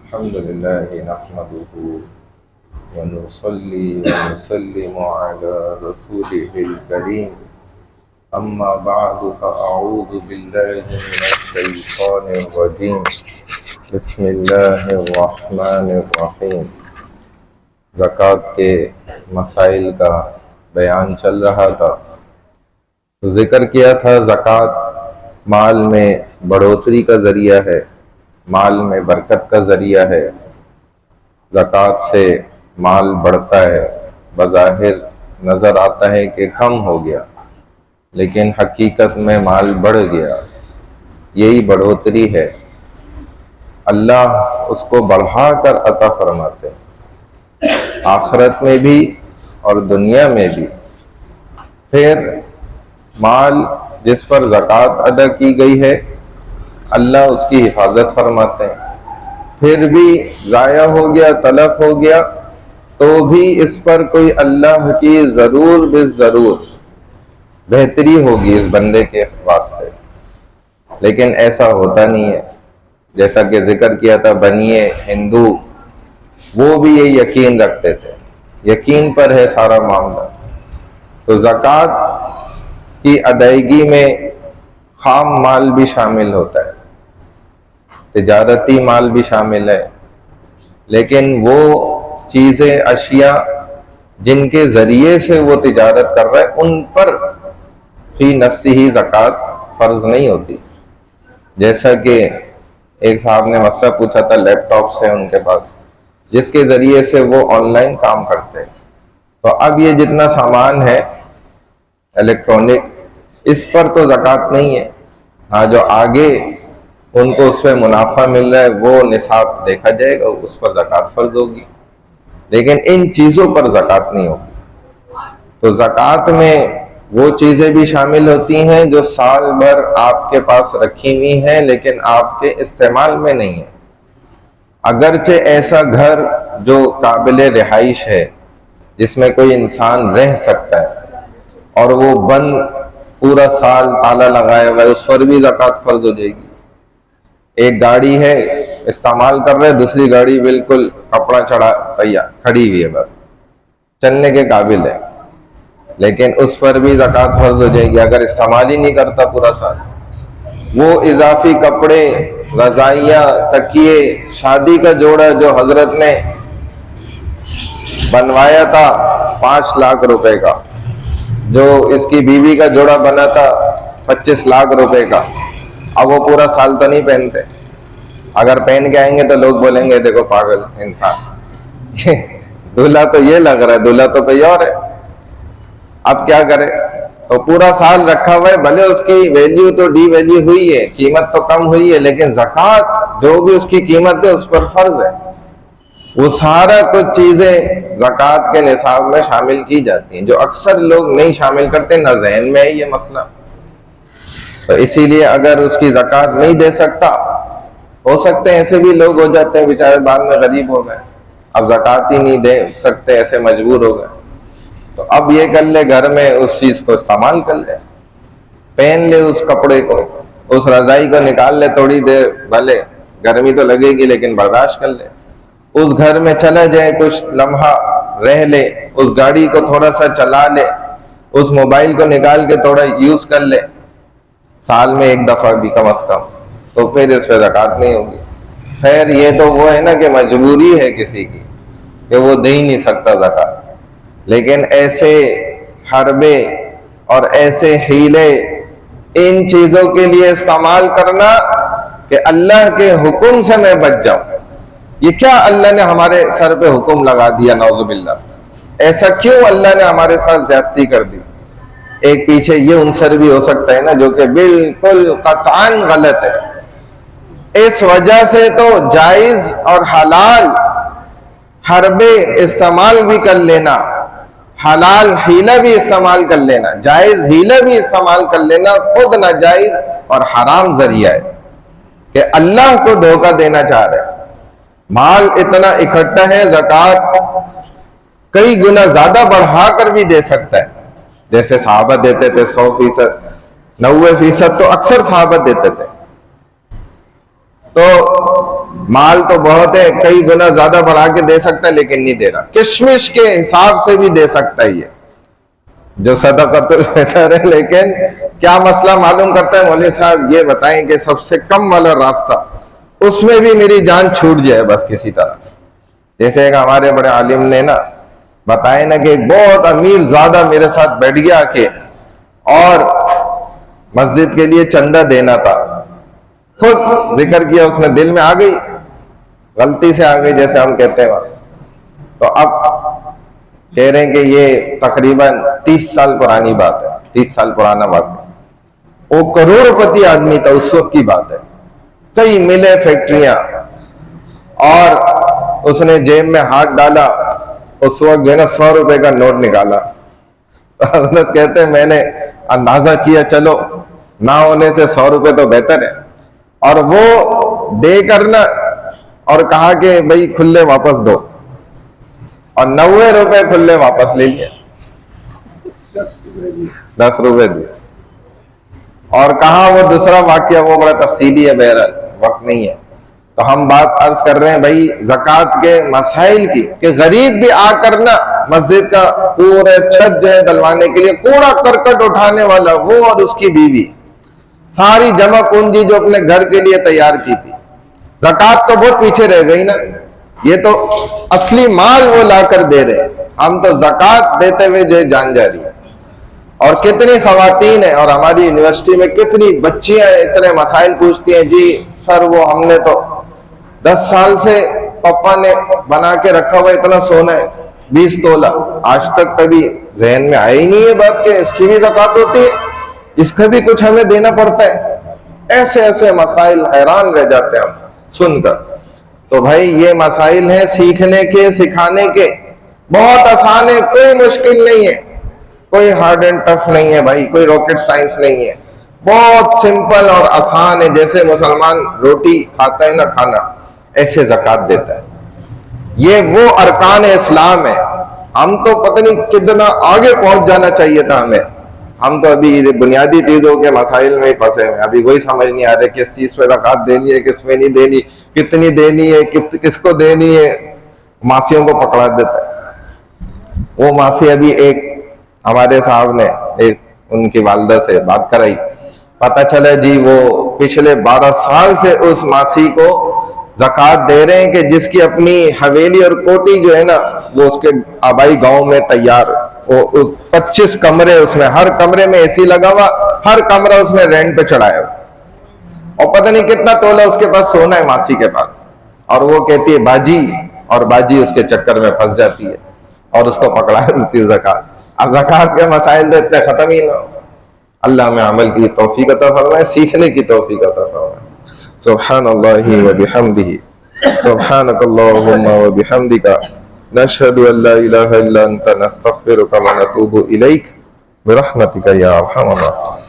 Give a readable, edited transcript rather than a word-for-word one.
الحمد لله نحمده ونصلي ونسلم على رسوله الكريم أما بعد فأعوذ بالله من الشيطان الرجيم بسم الله الرحمن الرحیم۔ زکوٰۃ کے مسائل کا بیان چل رہا تھا تو ذکر کیا تھا زکوٰۃ مال میں بڑھوتری کا ذریعہ ہے، مال میں برکت کا ذریعہ ہے۔ زکوٰۃ سے مال بڑھتا ہے، بظاہر نظر آتا ہے کہ کم ہو گیا لیکن حقیقت میں مال بڑھ گیا، یہی بڑھوتری ہے۔ اللہ اس کو بڑھا کر عطا فرماتے ہیں، آخرت میں بھی اور دنیا میں بھی۔ پھر مال جس پر زکوٰۃ ادا کی گئی ہے اللہ اس کی حفاظت فرماتے ہیں، پھر بھی ضائع ہو گیا، تلف ہو گیا تو بھی اس پر کوئی اللہ کی ضرور بالضرور بہتری ہوگی اس بندے کے واسطے۔ لیکن ایسا ہوتا نہیں ہے، جیسا کہ ذکر کیا تھا بنی ہندو وہ بھی یہ یقین رکھتے تھے، یقین پر ہے سارا معاملہ۔ تو زکوٰۃ کی ادائیگی میں خام مال بھی شامل ہوتا ہے، تجارتی مال بھی شامل ہے، لیکن وہ چیزیں اشیاء جن کے ذریعے سے وہ تجارت کر رہا ہے ان پر فی نفسی ہی زکوٰۃ فرض نہیں ہوتی۔ جیسا کہ ایک صاحب نے مسئلہ پوچھا تھا لیپ ٹاپ سے ان کے پاس، جس کے ذریعے سے وہ آن لائن کام کرتے ہیں، تو اب یہ جتنا سامان ہے الیکٹرانک اس پر تو زکوٰۃ نہیں ہے۔ ہاں جو آگے ان کو اس پہ منافع مل رہا ہے وہ نصاب دیکھا جائے گا، اس پر زکوٰۃ فرض ہوگی، لیکن ان چیزوں پر زکوٰۃ نہیں ہوگی۔ تو زکوٰۃ میں وہ چیزیں بھی شامل ہوتی ہیں جو سال بھر آپ کے پاس رکھی ہوئی ہیں لیکن آپ کے استعمال میں نہیں ہیں۔ اگرچہ ایسا گھر جو قابل رہائش ہے جس میں کوئی انسان رہ سکتا ہے اور وہ بند پورا سال تالا لگائے ہوئے، اس پر بھی زکوٰۃ فرض ہو جائے گی۔ ایک گاڑی ہے استعمال کر رہے، دوسری گاڑی بالکل کپڑا چڑھا تیار کھڑی ہوئی ہے، بس چلنے کے قابل ہے، لیکن اس پر بھی زکوٰۃ فرض ہو جائے گی اگر استعمال ہی نہیں کرتا پورا سال۔ وہ اضافی کپڑے، رضائیاں، تکیے، شادی کا جوڑا جو حضرت نے بنوایا تھا 5 لاکھ روپے کا، جو اس کی بیوی کا جوڑا بنا تھا 25 لاکھ روپے کا، اب وہ پورا سال تو نہیں پہنتے، اگر پہن کے آئیں گے تو لوگ بولیں گے دیکھو پاگل انسان، دلہا تو یہ لگ رہا ہے، دلہا تو کوئی اور ہے، اب کیا کرے؟ تو پورا سال رکھا ہوا ہے، بھلے اس کی ویلیو تو ڈی ویلیو ہوئی ہے، قیمت تو کم ہوئی ہے، لیکن زکوٰۃ جو بھی اس کی قیمت ہے اس پر فرض ہے۔ وہ سارا کچھ چیزیں زکوٰۃ کے نصاب میں شامل کی جاتی ہیں جو اکثر لوگ نہیں شامل کرتے، نہ ذہن میں ہے یہ مسئلہ۔ تو اسی لیے اگر اس کی زکوٰۃ نہیں دے سکتا، ہو سکتے ہیں ایسے بھی لوگ ہو جاتے ہیں بیچارے بعد میں غریب ہو گئے، اب زکوٰۃ ہی نہیں دے سکتے، ایسے مجبور ہو گئے، تو اب یہ کر لے گھر میں اس چیز کو استعمال کر لے، پہن لے اس کپڑے کو، اس رضائی کو نکال لے تھوڑی دیر، بھلے گرمی تو لگے گی لیکن برداشت کر لے، اس گھر میں چلا جائے، کچھ لمحہ رہ لے، اس گاڑی کو تھوڑا سا چلا لے، اس موبائل کو نکال کے تھوڑا یوز کر لے، سال میں ایک دفعہ بھی کم از کم، تو پھر اس پہ زکوٰۃ نہیں ہوگی۔ خیر یہ تو وہ ہے نا کہ مجبوری ہے کسی کی کہ وہ دے ہی نہیں سکتا زکوٰۃ، لیکن ایسے حربے اور ایسے ہیلے ان چیزوں کے لیے استعمال کرنا کہ اللہ کے حکم سے میں بچ جاؤں، یہ کیا اللہ نے ہمارے سر پہ حکم لگا دیا، نعوذ باللہ، ایسا کیوں اللہ نے ہمارے ساتھ زیادتی کر دی؟ ایک پیچھے یہ عنصر بھی ہو سکتا ہے نا جو کہ بالکل قطعاً غلط ہے، اس وجہ سے تو جائز اور حلال حربے استعمال بھی کر لینا، حلال ہیلہ بھی استعمال کر لینا، جائز ہیلہ بھی استعمال کر لینا خود ناجائز اور حرام ذریعہ ہے کہ اللہ کو دھوکہ دینا چاہ رہے۔ مال اتنا اکٹھا ہے، زکوٰۃ کئی گنا زیادہ بڑھا کر بھی دے سکتا ہے، جیسے صحابہ دیتے تھے 100%، 90% تو اکثر صحابہ دیتے تھے۔ تو مال تو بہت ہے، کئی گنا زیادہ بڑھا کے دے سکتا ہے لیکن نہیں دے رہا، کشمش کے حساب سے بھی دے سکتا ہے یہ جو صدقۃ الفطر ہے، لیکن کیا مسئلہ معلوم کرتا ہے مولوی صاحب، یہ بتائیں کہ سب سے کم والا راستہ اس میں بھی میری جان چھوٹ جائے بس کسی طرح. جیسے ایک ہمارے بڑے عالم نے نا بتائے نا کہ ایک بہت امیر زیادہ میرے ساتھ بیٹھ گیا کہ اور مسجد کے لیے چندہ دینا تھا، خود ذکر کیا اس نے، دل میں آ گئی، غلطی سے آ گئی جیسے ہم کہتے ہیں وہاں. تو اب کہہ رہے ہیں کہ یہ تقریباً 30 سال پرانی بات ہے، 30 سال پرانا بات ہے. وہ کروڑ پتی آدمی تھا اس وقت کی بات ہے، کئی ملیں، فیکٹریاں، اور اس نے جیب میں ہاتھ ڈالا، اس وقت جو ہے نا 100 روپے کا نوٹ نکالا. حضرت کہتے ہیں میں نے اندازہ کیا چلو نہ ہونے سے 100 روپے تو بہتر ہے، اور وہ دے کرنا اور کہا کہ بھئی کھلے واپس دو، اور 90 روپے کھلے واپس لے لیا، 10 روپے دیے. اور کہا وہ دوسرا واقعہ وہ بڑا تفصیلی ہے، بہرحال وقت نہیں ہے. تو ہم بات عرض کر رہے ہیں بھائی زکوٰۃ کے مسائل کی، کہ غریب بھی آ کر نا مسجد کا پورے چھت جو ہے دلوانے کے لیے کوڑا کرکٹ اٹھانے والا وہ اور اس کی بیوی ساری جمع پونجی جو اپنے گھر کے لیے تیار کی تھی. زکوٰۃ تو بہت پیچھے رہ گئی نا، یہ تو اصلی مال وہ لا کر دے رہے، ہم تو زکوٰۃ دیتے ہوئے جو جان جا رہی ہے. اور کتنی خواتین ہیں، اور ہماری یونیورسٹی میں کتنی بچیاں اتنے مسائل پوچھتی ہیں، جی سر وہ ہم نے تو 10 سال سے پپا نے بنا کے رکھا ہوا اتنا سونا ہے 20 تولہ، آج تک کبھی ذہن میں آئی نہیں ہے بات کہ اس کی بھی زکوٰۃ ہوتی ہے، اس کا بھی کچھ ہمیں دینا پڑتا ہے. ایسے ایسے مسائل حیران رہ جاتے ہیں ہم سن کر. تو بھائی یہ مسائل ہیں سیکھنے کے، سکھانے کے، بہت آسان ہے، کوئی مشکل نہیں ہے، کوئی ہارڈ اینڈ ٹف نہیں ہے بھائی، کوئی راکٹ سائنس نہیں ہے، بہت سمپل اور آسان ہے. جیسے مسلمان روٹی کھاتا ہے نا کھانا، ایسے زکوٰۃ دیتا ہے. یہ وہ ارکان اسلام ہے. ہم تو پتہ نہیں کتنا آگے پہنچ جانا چاہیے تھا ہمیں، ہم تو ابھی بنیادی چیزوں کے مسائل میں ہی پھنسے ہوئے، ابھی وہی سمجھ نہیں آ رہے کس چیز پہ زکوٰۃ دینی ہے، کس میں نہیں دینی، کتنی دینی ہے، کس کو دینی ہے. ماسیوں کو پکڑا دیتا ہے. وہ ماسی ابھی ایک ہمارے صاحب نے ایک ان کی والدہ سے بات کرائی، پتہ چلا جی وہ پچھلے 12 سال سے اس ماسی کو زکوٰۃ دے رہے ہیں کہ جس کی اپنی حویلی اور کوٹی جو ہے نا وہ اس کے آبائی گاؤں میں تیار، 25 کمرے، اس میں ہر کمرے میں اے سی لگا ہوا، ہر کمرہ اس میں رینٹ پہ چڑھایا ہوا، اور پتہ نہیں کتنا تولہ اس کے پاس سونا ہے ماسی کے پاس. اور وہ کہتی ہے باجی، اور باجی اس کے چکر میں پھنس جاتی ہے اور اس کو پکڑا دیتی ہے زکوٰۃ. اب زکوٰۃ کے مسائل تو اتنے ختم ہی نہ ہو. اللہ میں عمل کی توفیق عطا فرمائے، سیکھنے کی توفیق عطا فرمائے. سبحان اللہ و بحمدہ، سبحانک اللہم و بحمدک، نشہد ان لا الہ الا انت، نستغفرک و نتوب الیک، برحمتک یا ارحم الراحمین.